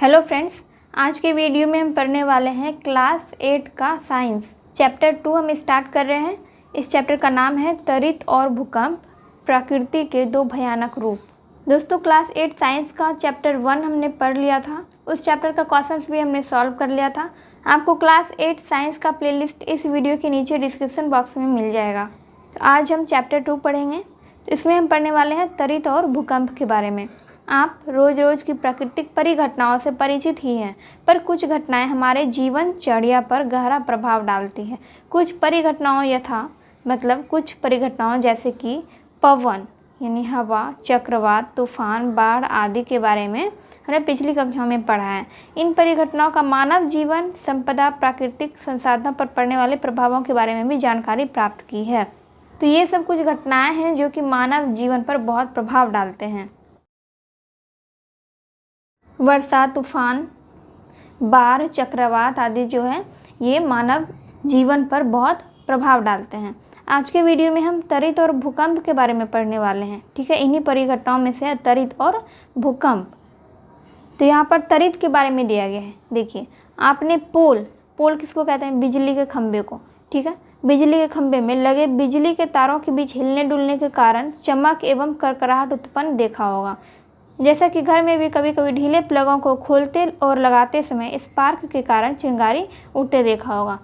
Hello friends, आज के video में हम पढ़ने वाले हैं क्लास 8 का साइंस चैप्टर 2 हम स्टार्ट कर रहे हैं। इस चैप्टर का नाम है त्वरित और भूकंप, प्रकृति के दो भयानक रूप। दोस्तों, क्लास 8 साइंस का चैप्टर 1 हमने पढ़ लिया था। उस चैप्टर का क्वेश्चंस भी हमने सॉल्व कर लिया था। आपको क्लास 8 साइंस का प्लेलिस्ट इस वीडियो के नीचे डिस्क्रिप्शन बॉक्स में मिल जाएगा। तो आज हम चैप्टर 2 पढ़ेंगे। इसमें हम पढ़ने वाले हैं त्वरित और भूकंप के बारे में। आप रोज़ रोज़ की प्राकृतिक परिघटनाओं से परिचित ही हैं, पर कुछ घटनाएं हमारे जीवनचर्या पर गहरा प्रभाव डालती हैं। कुछ परिघटनाओं जैसे कि पवन यानी हवा, चक्रवात, तूफान, बाढ़ आदि के बारे में हमने पिछली कक्षाओं में पढ़ा है। इन परिघटनाओं का मानव जीवन, संपदा, प्राकृतिक संसाधनों पर पड़ने वाले प्रभावों के बारे में भी जानकारी प्राप्त की है। तो ये सब कुछ घटनाएं हैं जो कि मानव जीवन पर बहुत प्रभाव डालते हैं। वर्षा, तूफान, बाढ़, चक्रवात आदि जो है ये मानव जीवन पर बहुत प्रभाव डालते हैं। आज के वीडियो में हम त्वरित और भूकंप के बारे में पढ़ने वाले हैं। ठीक है, इन्हीं परिघटनाओं में से है त्वरित और भूकंप। तो यहाँ पर त्वरित के बारे में दिया गया है। देखिए, आपने पोल किसको कहते हैं? बिजली के खंभे को। ठीक है, बिजली के खंभे में लगे बिजली के तारों के बीच हिलने डुलने के कारण चमक एवं करकराहट उत्पन्न देखा होगा। जैसा कि घर में भी कभी कभी ढीले प्लगों को खोलते और लगाते समय स्पार्क के कारण चिंगारी उठते देखा होगा।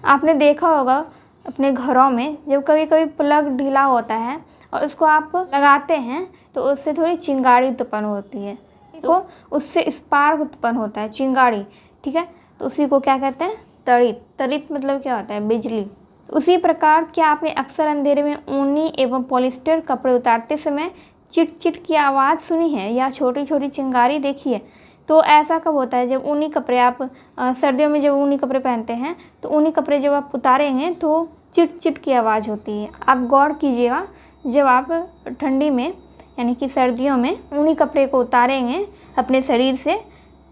आपने देखा होगा अपने घरों में जब कभी कभी प्लग ढीला होता है और उसको आप लगाते हैं तो उससे थोड़ी चिंगारी उत्पन्न होती है, तो उससे स्पार्क उत्पन्न होता है, चिंगारी। ठीक है, तो उसी को क्या कहते हैं? त्वरित। त्वरित मतलब क्या होता है? बिजली। उसी प्रकार क्या आपने अक्सर अंधेरे में ऊनी एवं पॉलिस्टर कपड़े उतारते समय चिट चिट की आवाज़ सुनी है या छोटी छोटी चिंगारी देखी है? तो ऐसा कब होता है? जब ऊनी कपड़े आप सर्दियों में जब ऊनी कपड़े पहनते हैं तो ऊनी कपड़े जब आप उतारेंगे तो चिट चिट की आवाज़ होती है। आप गौर कीजिएगा, जब आप ठंडी में यानी कि सर्दियों में ऊनी कपड़े को उतारेंगे अपने शरीर से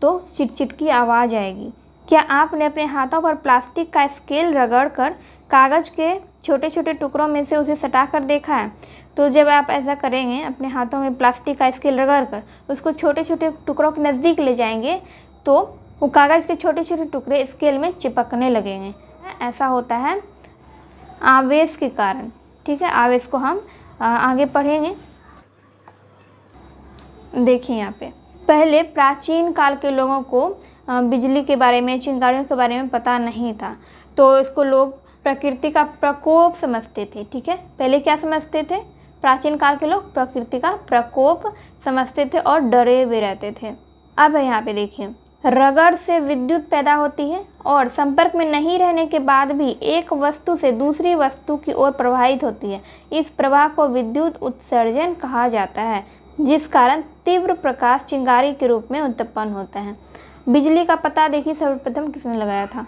तो चिट चिट की आवाज़ आएगी। क्या आपने अपने हाथों पर प्लास्टिक का स्केल रगड़ कर कागज़ के छोटे छोटे टुकड़ों में से उसे सटा कर देखा है? तो जब आप ऐसा करेंगे, अपने हाथों में प्लास्टिक का स्केल रगड़ कर उसको छोटे छोटे टुकड़ों के नज़दीक ले जाएंगे तो वो कागज़ के छोटे छोटे टुकड़े स्केल में चिपकने लगेंगे। ऐसा होता है आवेश के कारण। ठीक है, आवेश को हम आगे पढ़ेंगे। देखिए यहाँ पे, पहले प्राचीन काल के लोगों को बिजली के बारे में, चिंगारियों के बारे में पता नहीं था, तो इसको लोग प्रकृति का प्रकोप समझते थे। ठीक है, पहले क्या समझते थे? प्राचीन काल के लोग प्रकृति का प्रकोप समझते थे और डरे हुए रहते थे। अब यहाँ पे देखिए, रगड़ से विद्युत पैदा होती है और संपर्क में नहीं रहने के बाद भी एक वस्तु से दूसरी वस्तु की ओर प्रवाहित होती है। इस प्रवाह को विद्युत उत्सर्जन कहा जाता है, जिस कारण तीव्र प्रकाश चिंगारी के रूप में उत्पन्न होता है। बिजली का पता देखिए सर्वप्रथम किसने लगाया था?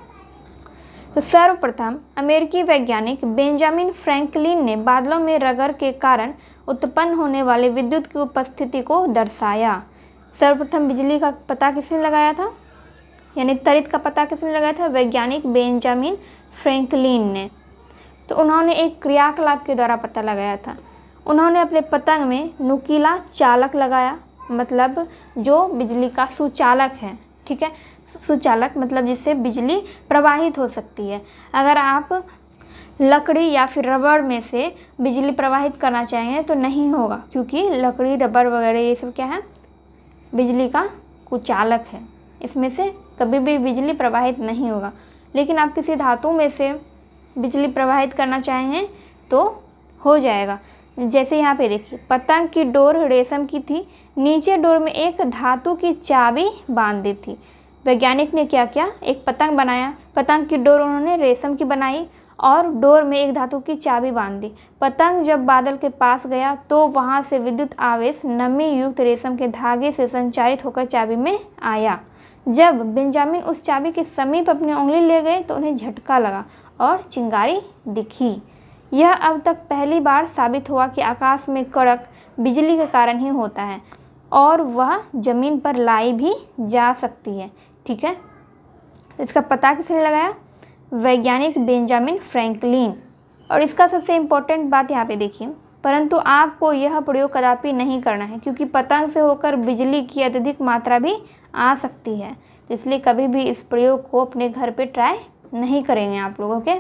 तो सर्वप्रथम अमेरिकी वैज्ञानिक बेंजामिन फ्रैंकलिन ने बादलों में रगड़ के कारण उत्पन्न होने वाले विद्युत की उपस्थिति को दर्शाया। सर्वप्रथम बिजली का पता किसने लगाया था, यानी त्वरित का पता किसने लगाया था? वैज्ञानिक बेंजामिन फ्रैंकलिन ने। तो उन्होंने एक क्रियाकलाप के द्वारा पता लगाया था। उन्होंने अपने पतंग में नुकीला चालक लगाया, मतलब जो बिजली का सुचालक है। ठीक है, सुचालक मतलब जिससे बिजली प्रवाहित हो सकती है। अगर आप लकड़ी या फिर रबर में से बिजली प्रवाहित करना चाहेंगे तो नहीं होगा, क्योंकि लकड़ी, रबर वगैरह ये सब क्या है? बिजली का कुचालक है। इसमें से कभी भी बिजली प्रवाहित नहीं होगा। लेकिन आप किसी धातु में से बिजली प्रवाहित करना चाहेंगे तो हो जाएगा। जैसे यहाँ पे देखिए, पतंग की डोर रेशम की थी, नीचे डोर में एक धातु की चाबी बांध दी थी। वैज्ञानिक ने क्या किया? एक पतंग बनाया। पतंग की डोर उन्होंने रेशम की बनाई और डोर में एक धातु की चाबी बांध दी। पतंग जब बादल के पास गया तो वहां से विद्युत आवेश नमी युक्त रेशम के धागे से संचारित होकर चाबी में आया। जब बेंजामिन उस चाबी के समीप अपनी उंगली ले गए तो उन्हें झटका लगा और चिंगारी दिखी। यह अब तक पहली बार साबित हुआ कि आकाश में कड़क बिजली के कारण ही होता है और वह जमीन पर लाई भी जा सकती है। ठीक है, इसका पता किसने लगाया? वैज्ञानिक बेंजामिन फ्रैंकलिन। और इसका सबसे इम्पोर्टेंट बात यहाँ पे देखिए, परंतु आपको यह प्रयोग कदापि नहीं करना है, क्योंकि पतंग से होकर बिजली की अत्यधिक मात्रा भी आ सकती है। इसलिए कभी भी इस प्रयोग को अपने घर पे ट्राई नहीं करेंगे आप लोग। ओके,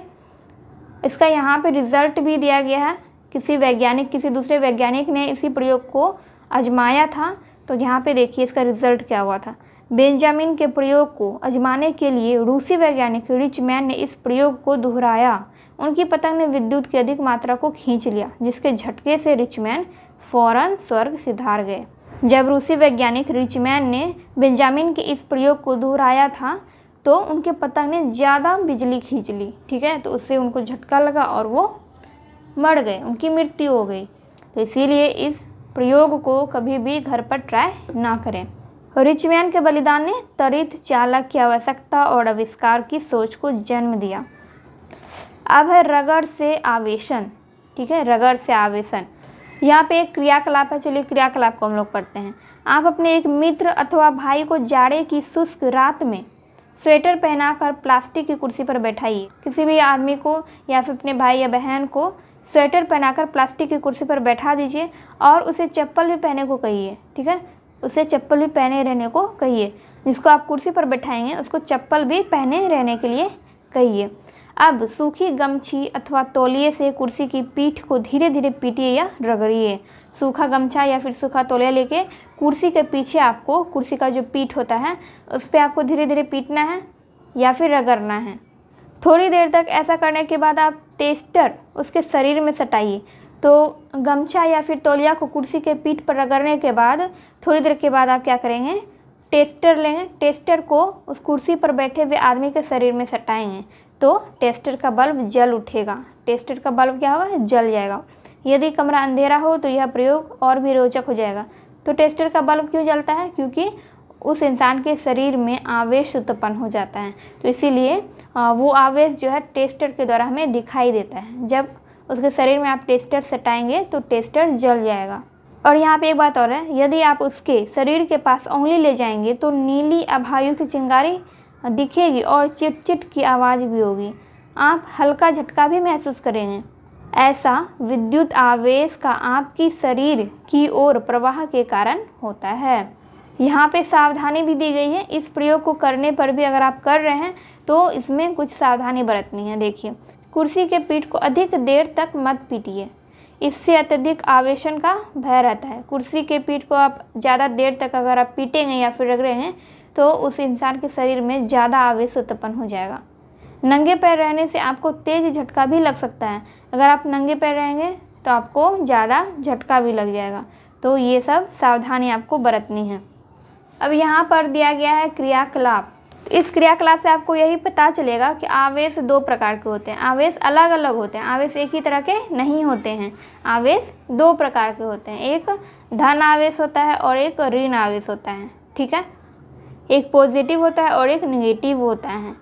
इसका यहाँ पे रिजल्ट भी दिया गया है। किसी दूसरे वैज्ञानिक ने इसी प्रयोग को आजमाया था। तो यहाँ पे देखिए इसका रिजल्ट क्या हुआ था। बेंजामिन के प्रयोग को आजमाने के लिए रूसी वैज्ञानिक रिचमैन ने इस प्रयोग को दोहराया। उनकी पतंग ने विद्युत की अधिक मात्रा को खींच लिया, जिसके झटके से रिचमैन फौरन स्वर्ग सिधार गए। जब रूसी वैज्ञानिक रिचमैन ने बेंजामिन के इस प्रयोग को दोहराया था तो उनके पतंग ने ज़्यादा बिजली खींच ली। ठीक है, तो उससे उनको झटका लगा और वो मर गए, उनकी मृत्यु हो गई। तो इसीलिए इस प्रयोग को कभी भी घर पर ट्राई ना करें। रिचमैन के बलिदान ने त्वरित चालक की आवश्यकता और आविष्कार की सोच को जन्म दिया। अब है रगड़ से आवेशन। ठीक है, रगड़ से आवेशन। यहाँ पे एक क्रियाकलाप है। चलिए क्रियाकलाप को हम लोग पढ़ते हैं। आप अपने एक मित्र अथवा भाई को जाड़े की शुष्क रात में स्वेटर पहनाकर प्लास्टिक की कुर्सी पर बैठाइए। किसी भी आदमी को या फिर अपने भाई या बहन को स्वेटर पहनाकर प्लास्टिक की कुर्सी पर बैठा दीजिए और उसे चप्पल भी पहनने को कहिए। ठीक है, उसे चप्पल भी पहने रहने को कहिए। जिसको आप कुर्सी पर बैठाएंगे उसको चप्पल भी पहने रहने के लिए कहिए। अब सूखी गमछी अथवा तौलिए से कुर्सी की पीठ को धीरे धीरे पीटिए या रगड़िए। सूखा गमछा या फिर सूखा तौलिया लेके कुर्सी के पीछे आपको, कुर्सी का जो पीठ होता है उस पर आपको धीरे धीरे पीटना है या फिर रगड़ना है। थोड़ी देर तक ऐसा करने के बाद आप टेस्टर उसके शरीर में सटाइए। तो गमछा या फिर तौलिया को कुर्सी के पीठ पर रगड़ने के बाद थोड़ी देर के बाद आप क्या करेंगे, टेस्टर लेंगे। टेस्टर को उस कुर्सी पर बैठे हुए आदमी के शरीर में सटाएंगे तो टेस्टर का बल्ब जल उठेगा। टेस्टर का बल्ब क्या होगा, जल जाएगा। यदि कमरा अंधेरा हो तो यह प्रयोग और भी रोचक हो जाएगा। तो टेस्टर का बल्ब क्यों जलता है, क्योंकि उस इंसान के शरीर में आवेश उत्पन्न हो जाता है। तो इसीलिए वो आवेश जो है टेस्टर के द्वारा हमें दिखाई देता है। जब उसके शरीर में आप टेस्टर सटाएंगे तो टेस्टर जल जाएगा। और यहाँ पे एक बात और है, यदि आप उसके शरीर के पास उंगली ले जाएंगे तो नीली आभायुक्त चिंगारी दिखेगी और चिट-चिट की आवाज़ भी होगी। आप हल्का झटका भी महसूस करेंगे। ऐसा विद्युत आवेश का आपकी शरीर की ओर प्रवाह के कारण होता है। यहाँ पे सावधानी भी दी गई है। इस प्रयोग को करने पर भी अगर आप कर रहे हैं तो इसमें कुछ सावधानी बरतनी है। देखिए, कुर्सी के पीठ को अधिक देर तक मत पीटिए, इससे अत्यधिक आवेशन का भय रहता है। कुर्सी के पीठ को आप ज़्यादा देर तक अगर आप पीटेंगे या फिर रगड़ेंगे तो उस इंसान के शरीर में ज़्यादा आवेश उत्पन्न हो जाएगा। नंगे पैर रहने से आपको तेज झटका भी लग सकता है। अगर आप नंगे पैर रहेंगे तो आपको ज़्यादा झटका भी लग जाएगा। तो ये सब सावधानी आपको बरतनी है। अब यहाँ पर दिया गया है क्रियाकलाप। इस क्रियाकलाप से आपको यही पता चलेगा कि आवेश दो प्रकार के होते हैं। आवेश अलग अलग होते हैं, आवेश एक ही तरह के नहीं होते हैं। आवेश दो प्रकार के होते हैं, एक धन आवेश होता है और एक ऋण आवेश होता है। ठीक है, एक पॉजिटिव होता है और एक नेगेटिव होता है।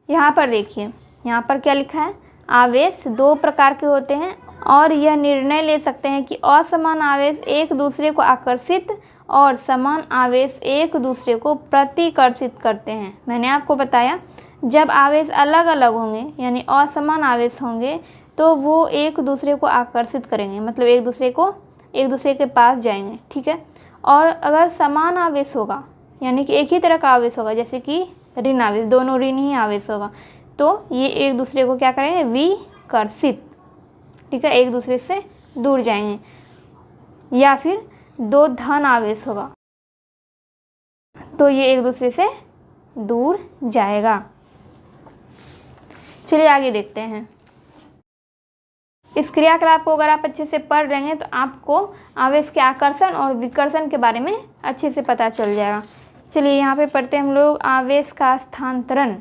यहाँ पर देखिए, यहाँ पर क्या लिखा है, आवेश दो प्रकार के होते हैं और यह निर्णय ले सकते हैं कि असमान आवेश एक दूसरे को आकर्षित और समान आवेश एक दूसरे को प्रतिकर्षित करते हैं। मैंने आपको बताया जब आवेश अलग अलग होंगे यानी असमान आवेश होंगे तो वो एक दूसरे को आकर्षित करेंगे, मतलब एक दूसरे के पास जाएंगे। ठीक है, और अगर समान आवेश होगा यानी कि एक ही तरह का आवेश होगा, जैसे कि ऋण आवेश, दोनों ऋण ही आवेश होगा, तो ये एक दूसरे को क्या करेंगे, विकर्षित। ठीक है, एक दूसरे से दूर जाएंगे। या फिर दो धन आवेश होगा तो ये एक दूसरे से दूर जाएगा। चलिए आगे देखते हैं। इस क्रियाकलाप को अगर आप अच्छे से पढ़ रहे हैं तो आपको आवेश के आकर्षण और विकर्षण के बारे में अच्छे से पता चल जाएगा। चलिए यहाँ पे पढ़ते हैं हम लोग आवेश का स्थानांतरण,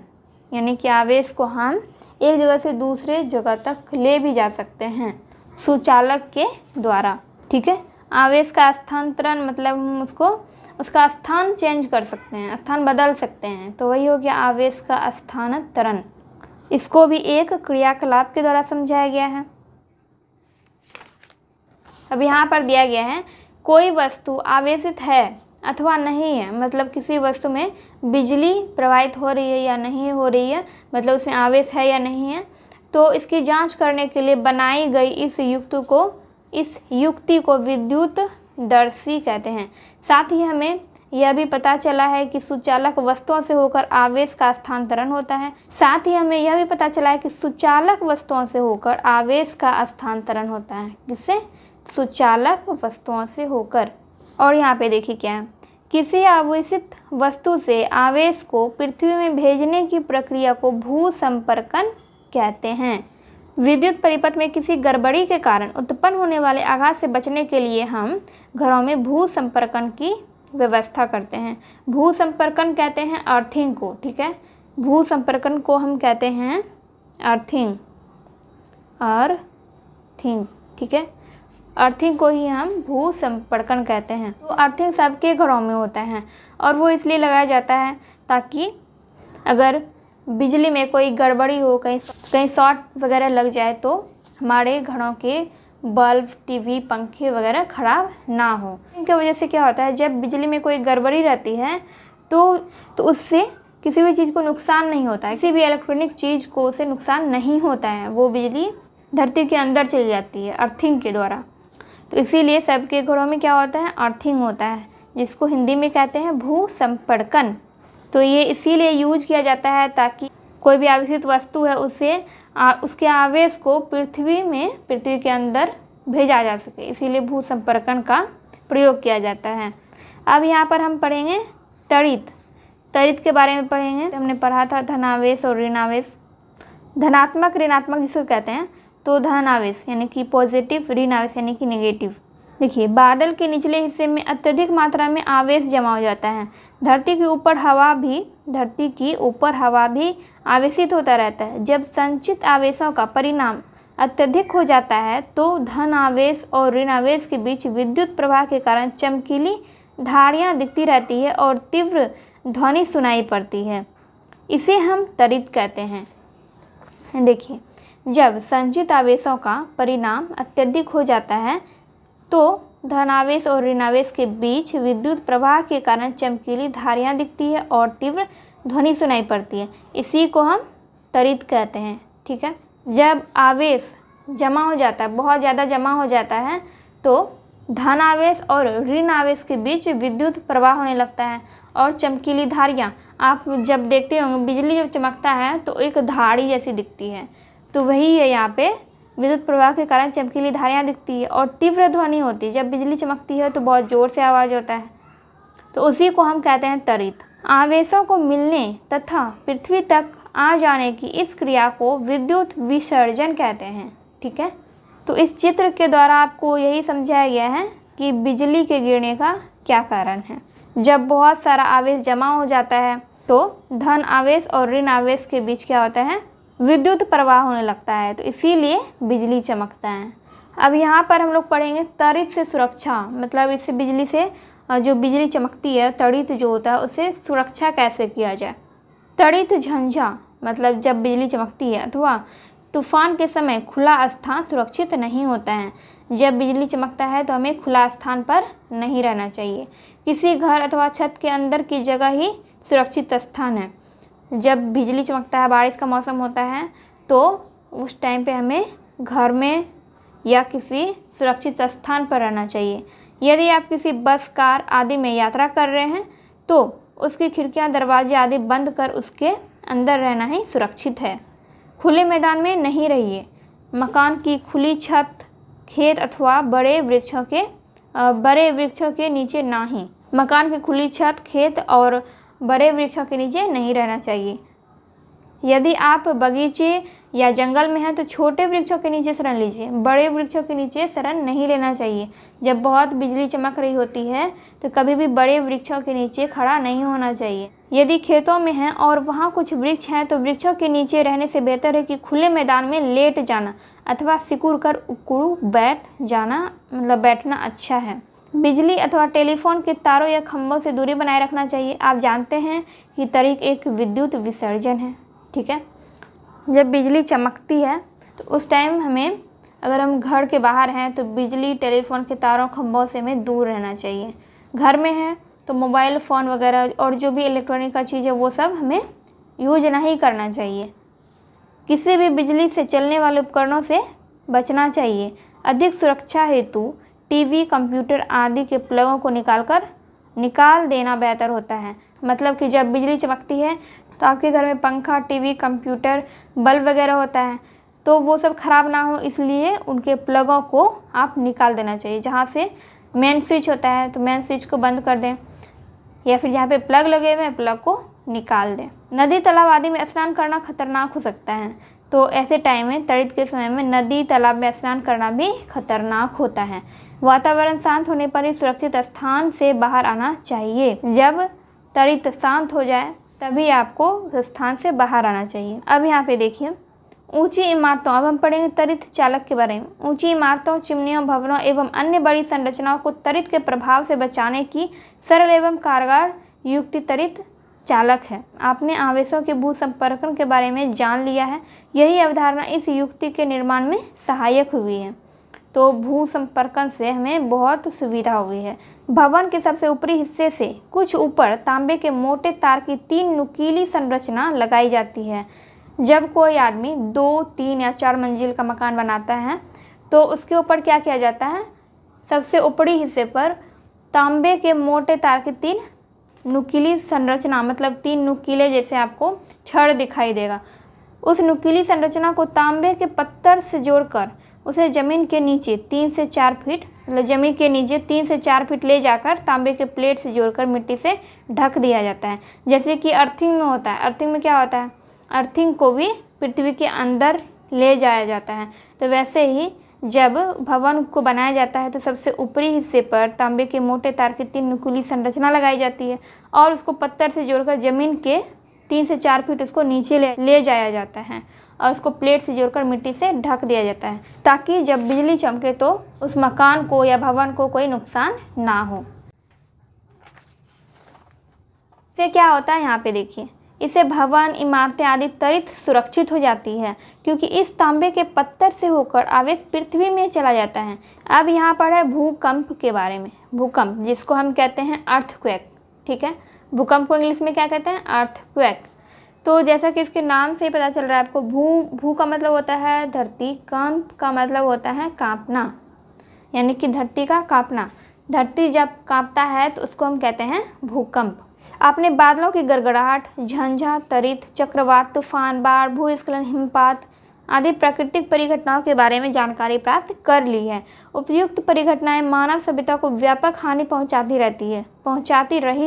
यानी कि आवेश को हम एक जगह से दूसरे जगह तक ले भी जा सकते हैं सुचालक के द्वारा। ठीक है, आवेश का स्थानांतरण मतलब हम उसका स्थान चेंज कर सकते हैं, स्थान बदल सकते हैं, तो वही हो गया आवेश का स्थानांतरण। इसको भी एक क्रियाकलाप के द्वारा समझाया गया है। अब यहाँ पर दिया गया है कोई वस्तु आवेशित है अथवा नहीं है, मतलब किसी वस्तु में बिजली प्रवाहित हो रही है या नहीं हो रही है, मतलब उसमें आवेश है या नहीं है, तो इसकी जांच करने के लिए बनाई गई इस युक्ति को विद्युत दर्शी कहते हैं। साथ ही हमें यह भी पता चला है कि सुचालक वस्तुओं से होकर आवेश का स्थानांतरण होता है। किससे? सुचालक वस्तुओं से होकर। और यहाँ पे देखिए क्या है, किसी आवेशित वस्तु से आवेश को पृथ्वी में भेजने की प्रक्रिया को भू संपर्कन कहते हैं। विद्युत परिपथ में किसी गड़बड़ी के कारण उत्पन्न होने वाले आघात से बचने के लिए हम घरों में भू संपर्कन की व्यवस्था करते हैं। भू संपर्कन कहते हैं अर्थिंग को, ठीक है। भू संपर्कन को हम कहते हैं अर्थिंग, ठीक है। अर्थिंग को ही हम भू संपर्कन कहते हैं। तो अर्थिंग सबके घरों में होता है और वो इसलिए लगाया जाता है ताकि अगर बिजली में कोई गड़बड़ी हो, कहीं शॉर्ट वगैरह लग जाए तो हमारे घरों के बल्ब, टीवी, पंखे वगैरह ख़राब ना हो। इनकी वजह से क्या होता है, जब बिजली में कोई गड़बड़ी रहती है तो उससे किसी भी चीज़ को नुकसान नहीं होता है, किसी भी इलेक्ट्रॉनिक चीज़ को उससे नुकसान नहीं होता है। वो बिजली धरती के अंदर चली जाती है अर्थिंग के द्वारा। तो इसीलिए सबके घरों में क्या होता है, अर्थिंग होता है, जिसको हिंदी में कहते हैं भू संपर्कन। तो ये इसीलिए यूज किया जाता है ताकि कोई भी आवेशित वस्तु है उसके आवेश को पृथ्वी के अंदर भेजा जा सके, इसीलिए भू संपर्कन का प्रयोग किया जाता है। अब यहाँ पर हम पढ़ेंगे तड़ित के बारे में पढ़ेंगे। हमने पढ़ा था धनावेश और ऋणावेश, धनात्मक ऋणात्मक जिसको कहते हैं। तो धन आवेश यानी कि पॉजिटिव, ऋण आवेश यानी कि नेगेटिव। देखिए, बादल के निचले हिस्से में अत्यधिक मात्रा में आवेश जमा हो जाता है। धरती के ऊपर हवा भी आवेशित होता रहता है। जब संचित आवेशों का परिणाम अत्यधिक हो जाता है तो धन आवेश और ऋण आवेश के बीच विद्युत प्रवाह के कारण चमकीली धारियाँ दिखती रहती है और तीव्र ध्वनि सुनाई पड़ती है। इसे हम तड़ित कहते हैं। देखिए, जब संचित आवेशों का परिणाम अत्यधिक हो जाता है तो धनावेश और ऋणावेश के बीच विद्युत प्रवाह के कारण चमकीली धारियाँ दिखती है और तीव्र ध्वनि सुनाई पड़ती है। इसी को हम तड़ित कहते हैं, ठीक है। जब आवेश जमा हो जाता है, बहुत ज़्यादा जमा हो जाता है, तो धन आवेश और ऋण आवेश के बीच विद्युत प्रवाह होने लगता है और चमकीली धारियाँ, आप जब देखते होंगे बिजली जब चमकता है तो एक धारी जैसी दिखती है, तो वही है यहाँ पे विद्युत प्रवाह के कारण चमकीली धारियाँ दिखती है और तीव्र ध्वनि होती है। जब बिजली चमकती है तो बहुत ज़ोर से आवाज़ होता है, तो उसी को हम कहते हैं तड़ित। आवेशों को मिलने तथा पृथ्वी तक आ जाने की इस क्रिया को विद्युत विसर्जन कहते हैं, ठीक है। तो इस चित्र के द्वारा आपको यही समझाया गया है कि बिजली के गिरने का क्या कारण है। जब बहुत सारा आवेश जमा हो जाता है तो धन आवेश और ऋण आवेश के बीच क्या होता है, विद्युत प्रवाह होने लगता है, तो इसीलिए बिजली चमकता है। अब यहाँ पर हम लोग पढ़ेंगे तड़ित से सुरक्षा, मतलब इससे बिजली से जो बिजली चमकती है, तड़ित जो होता है उससे सुरक्षा कैसे किया जाए। तड़ित झंझा मतलब जब बिजली चमकती है अथवा तूफान के समय खुला स्थान सुरक्षित नहीं होता है। जब बिजली चमकता है तो हमें खुला स्थान पर नहीं रहना चाहिए। किसी घर अथवा छत के अंदर की जगह ही सुरक्षित स्थान है। जब बिजली चमकता है, बारिश का मौसम होता है, तो उस टाइम पे हमें घर में या किसी सुरक्षित स्थान पर रहना चाहिए। यदि आप किसी बस, कार आदि में यात्रा कर रहे हैं तो उसकी खिड़कियां, दरवाजे आदि बंद कर उसके अंदर रहना ही सुरक्षित है। खुले मैदान में नहीं रहिए। मकान की खुली छत, खेत अथवा बड़े वृक्षों के नीचे ना ही। मकान की खुली छत, खेत और बड़े वृक्षों के नीचे नहीं रहना चाहिए। यदि आप बगीचे या जंगल में हैं तो छोटे वृक्षों के नीचे शरण लीजिए, बड़े वृक्षों के नीचे शरण नहीं लेना चाहिए। जब बहुत बिजली चमक रही होती है तो कभी भी बड़े वृक्षों के नीचे खड़ा नहीं होना चाहिए। यदि खेतों में हैं और वहाँ कुछ वृक्ष हैं तो वृक्षों के नीचे रहने से बेहतर है कि खुले मैदान में लेट जाना अथवा सिकुड़ कर उकड़ू बैठ जाना, मतलब बैठना अच्छा है। बिजली अथवा टेलीफोन के तारों या खंभों से दूरी बनाए रखना चाहिए। आप जानते हैं कि तड़ित एक विद्युत विसर्जन है, ठीक है। जब बिजली चमकती है तो उस टाइम हमें, अगर हम घर के बाहर हैं तो बिजली, टेलीफोन के तारों, खंभों से हमें दूर रहना चाहिए। घर में है तो मोबाइल फ़ोन वगैरह और जो भी इलेक्ट्रॉनिक का चीज़ है वो सब हमें यूज नहीं करना चाहिए। किसी भी बिजली से चलने वाले उपकरणों से बचना चाहिए। अधिक सुरक्षा हेतु टीवी, कंप्यूटर आदि के प्लगों को निकाल देना बेहतर होता है। मतलब कि जब बिजली चमकती है तो आपके घर में पंखा, टीवी, कंप्यूटर, बल्ब वगैरह होता है, तो वो सब ख़राब ना हो इसलिए उनके प्लगों को आप निकाल देना चाहिए। जहाँ से मेन स्विच होता है तो मेन स्विच को बंद कर दें, या फिर जहाँ पे प्लग लगे हुए हैं प्लग को निकाल दें। नदी, तालाब आदि में स्नान करना खतरनाक हो सकता है, तो ऐसे टाइम में, तड़ित के समय में नदी, तालाब में स्नान करना भी खतरनाक होता है। वातावरण शांत होने पर ही सुरक्षित स्थान से बाहर आना चाहिए। जब तड़ित शांत हो जाए तभी आपको उस स्थान से बाहर आना चाहिए। अब यहाँ पे देखिए ऊंची इमारतों, अब हम पढ़ेंगे तड़ित चालक के बारे में। ऊंची इमारतों, चिमनियों, भवनों एवं अन्य बड़ी संरचनाओं को तड़ित के प्रभाव से बचाने की सरल एवं कारगर युक्ति तड़ित चालक है। आपने आवेशों के भू संपर्कन के बारे में जान लिया है। यही अवधारणा इस युक्ति के निर्माण में सहायक हुई है। तो भू संपर्कन से हमें बहुत सुविधा हुई है। भवन के सबसे ऊपरी हिस्से से कुछ ऊपर तांबे के मोटे तार की 3 नुकीली संरचना लगाई जाती है। जब कोई आदमी 2, 3 या 4 मंजिल का मकान बनाता है तो उसके ऊपर क्या किया जाता है, सबसे ऊपरी हिस्से पर तांबे के मोटे तार की 3 नुकीली संरचना, मतलब 3 नुकीले जैसे आपको छड़ दिखाई देगा, उस नुकीली संरचना को तांबे के पत्थर से जोड़कर उसे ज़मीन के नीचे 3 से 4 फीट, मतलब ज़मीन के नीचे 3 से 4 फीट ले जाकर तांबे के प्लेट से जोड़कर मिट्टी से ढक दिया जाता है। जैसे कि अर्थिंग में होता है। अर्थिंग में क्या होता है, अर्थिंग को भी पृथ्वी के अंदर ले जाया जाता है। तो वैसे ही जब भवन को बनाया जाता है तो सबसे ऊपरी हिस्से पर तांबे के मोटे तार की 3 नुकीली संरचना लगाई जाती है और उसको पत्थर से जोड़कर ज़मीन के 3 से 4 फीट उसको नीचे ले जाया जाता है और उसको प्लेट से जोड़कर मिट्टी से ढक दिया जाता है, ताकि जब बिजली चमके तो उस मकान को या भवन को कोई नुकसान ना हो। इससे क्या होता है यहाँ पे देखिए, इससे भवन, इमारतें आदि त्वरित सुरक्षित हो जाती है, क्योंकि इस तांबे के पत्थर से होकर आवेश पृथ्वी में चला जाता है। अब यहाँ पर है भूकंप के बारे में। भूकंप जिसको हम कहते हैं अर्थक्वेक, ठीक है। भूकंप को इंग्लिश में क्या कहते हैं, अर्थक्वेक। तो जैसा कि इसके नाम से ही पता चल रहा है आपको, भू का मतलब होता है धरती, कंप का मतलब होता है कांपना, यानी कि धरती का कांपना। धरती जब कांपता है तो उसको हम कहते हैं भूकंप। आपने बादलों की गड़गड़ाहट, झंझा, तड़ित, चक्रवात, तूफान, बाढ़, भूस्खलन, हिमपात आदि प्राकृतिक परिघटनाओं के बारे में जानकारी प्राप्त कर ली है। उपयुक्त परिघटनाएं मानव सभ्यता को व्यापक हानि पहुंचाती रही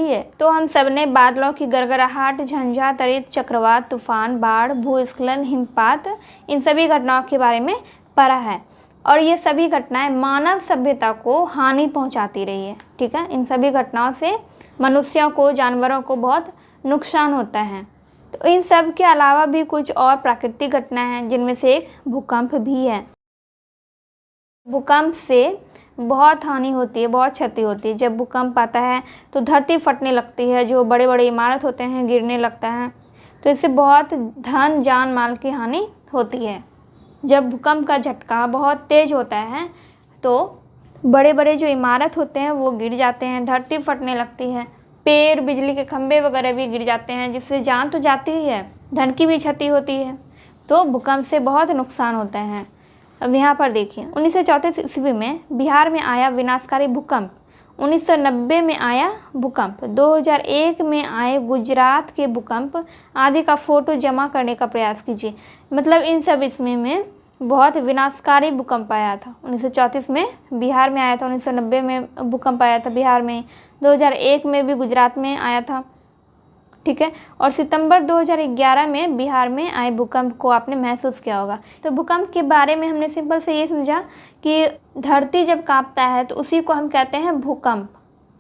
है। तो हम सब ने बादलों की गड़गड़ाहट, झंझा, तड़ित, चक्रवात, तूफान, बाढ़, भूस्खलन, हिमपात, इन सभी घटनाओं के बारे में पढ़ा है और ये सभी घटनाएं मानव सभ्यता को हानि पहुंचाती रही है, ठीक है। इन सभी घटनाओं से मनुष्यों को, जानवरों को बहुत नुकसान होता है। तो इन सब के अलावा भी कुछ और प्राकृतिक घटनाएं हैं, जिनमें से एक भूकंप भी है। भूकंप से बहुत हानि होती है, बहुत क्षति होती है। जब भूकंप आता है तो धरती फटने लगती है, जो बड़े बड़े इमारत होते हैं गिरने लगता है, तो इससे बहुत धन, जान माल की हानि होती है। जब भूकंप का झटका बहुत तेज होता है तो बड़े बड़े जो इमारत होते हैं वो गिर जाते हैं, धरती फटने लगती है, पेड़, बिजली के खंभे वगैरह भी गिर जाते हैं, जिससे जान तो जाती ही है, धन की भी क्षति होती है। तो भूकंप से बहुत नुकसान होता है। अब यहाँ पर देखिए 1934 ईस्वी में बिहार में आया विनाशकारी भूकंप, 1990 में आया भूकंप, 2001 में आए गुजरात के भूकंप आदि का फोटो जमा करने का प्रयास कीजिए। मतलब इन सब इसमें में बहुत विनाशकारी भूकंप आया था। 1934 में बिहार में आया था, 1990 में भूकंप आया था बिहार में, 2001 में भी गुजरात में आया था, ठीक है। और सितंबर 2011 में बिहार में आए भूकंप को आपने महसूस किया होगा। तो भूकंप के बारे में हमने सिंपल से ये समझा कि धरती जब कांपता है तो उसी को हम कहते हैं भूकंप,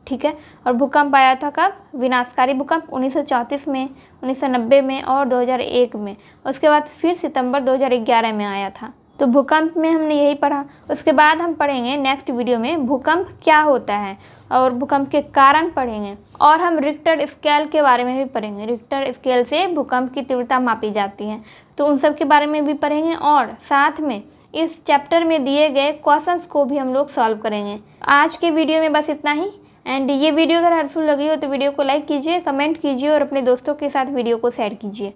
ठीक है। और भूकंप आया था कब, विनाशकारी भूकंप 1934 में, 1990 में और 2001 में। उसके बाद फिर सितंबर 2011 में आया था। तो भूकंप में हमने यही पढ़ा। उसके बाद हम पढ़ेंगे नेक्स्ट वीडियो में भूकंप क्या होता है और भूकंप के कारण पढ़ेंगे, और हम रिक्टर स्केल के बारे में भी पढ़ेंगे। रिक्टर स्केल से भूकंप की तीव्रता मापी जाती है, तो उन सब के बारे में भी पढ़ेंगे और साथ में इस चैप्टर में दिए गए क्वेश्चंस को भी हम लोग सॉल्व करेंगे। आज के वीडियो में बस इतना ही। एंड ये वीडियो अगर हेल्पफुल लगी हो तो वीडियो को लाइक कीजिए, कमेंट कीजिए और अपने दोस्तों के साथ वीडियो को शेयर कीजिए।